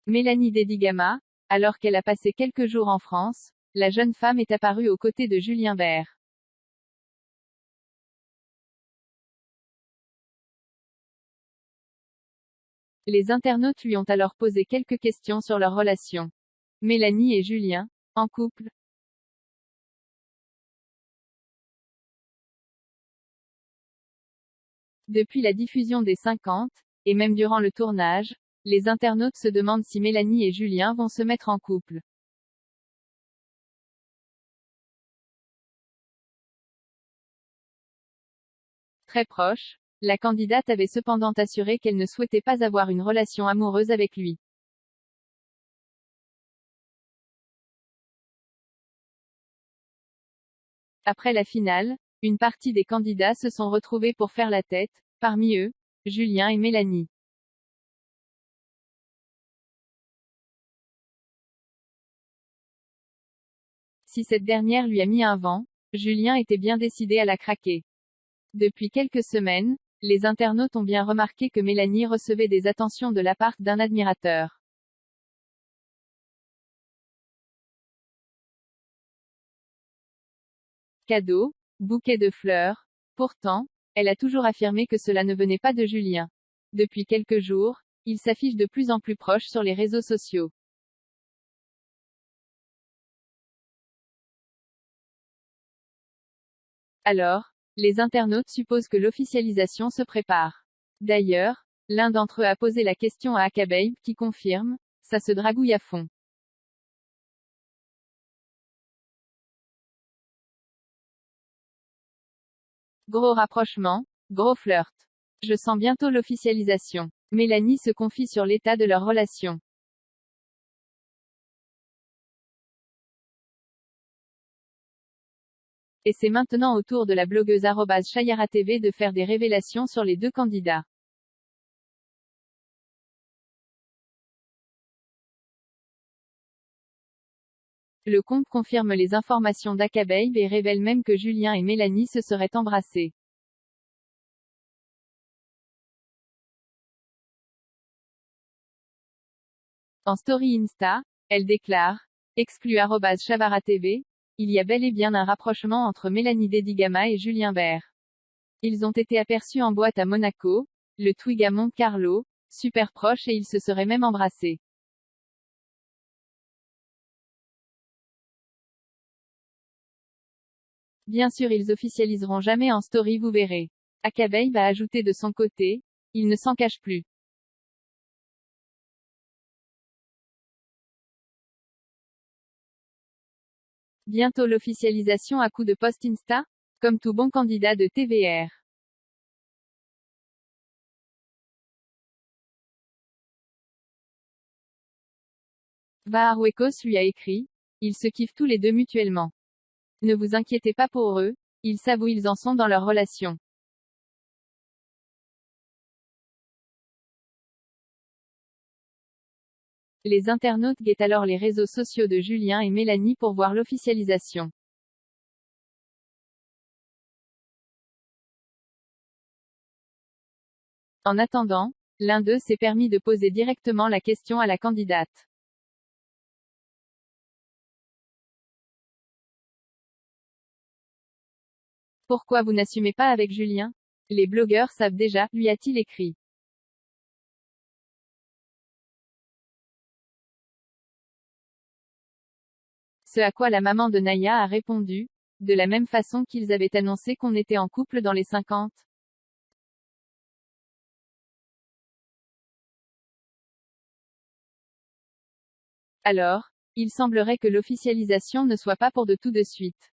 Mélanie Dedigama, alors qu'elle a passé quelques jours en France, la jeune femme est apparue aux côtés de Julien Bert. Les internautes lui ont alors posé quelques questions sur leur relation. Mélanie et Julien, en couple? Depuis la diffusion des 50, et même durant le tournage, les internautes se demandent si Mélanie et Julien vont se mettre en couple. Très proche, la candidate avait cependant assuré qu'elle ne souhaitait pas avoir une relation amoureuse avec lui. Après la finale, une partie des candidats se sont retrouvés pour faire la tête, parmi eux, Julien et Mélanie. Si cette dernière lui a mis un vent, Julien était bien décidé à la craquer. Depuis quelques semaines, les internautes ont bien remarqué que Mélanie recevait des attentions de la part d'un admirateur. Cadeaux, bouquets de fleurs. Pourtant, elle a toujours affirmé que cela ne venait pas de Julien. Depuis quelques jours, il s'affiche de plus en plus proche sur les réseaux sociaux. Alors, les internautes supposent que l'officialisation se prépare. D'ailleurs, l'un d'entre eux a posé la question à Akababe, qui confirme, ça se dragouille à fond. Gros rapprochement, gros flirt. Je sens bientôt l'officialisation. Mélanie se confie sur l'état de leur relation. Et c'est maintenant au tour de la blogueuse @chayara_tv de faire des révélations sur les deux candidats. Le compte confirme les informations d'Akababe et révèle même que Julien et Mélanie se seraient embrassés. En story Insta, elle déclare, exclu @chavara_tv, il y a bel et bien un rapprochement entre Mélanie Dedigama et Julien Bert. Ils ont été aperçus en boîte à Monaco, le Twig à Monte Carlo, super proches et ils se seraient même embrassés. Bien sûr ils officialiseront jamais en story, vous verrez. Akababe a ajouté de son côté, il ne s'en cache plus. Bientôt l'officialisation à coup de post Insta? Comme tout bon candidat de TVR. Vaharuecos lui a écrit, ils se kiffent tous les deux mutuellement. Ne vous inquiétez pas pour eux, ils savent où ils en sont dans leur relation. Les internautes guettent alors les réseaux sociaux de Julien et Mélanie pour voir l'officialisation. En attendant, l'un d'eux s'est permis de poser directement la question à la candidate. Pourquoi vous n'assumez pas avec Julien? Les blogueurs savent déjà, lui a-t-il écrit. Ce à quoi la maman de Naya a répondu, de la même façon qu'ils avaient annoncé qu'on était en couple dans les 50. Alors, il semblerait que l'officialisation ne soit pas pour de tout de suite.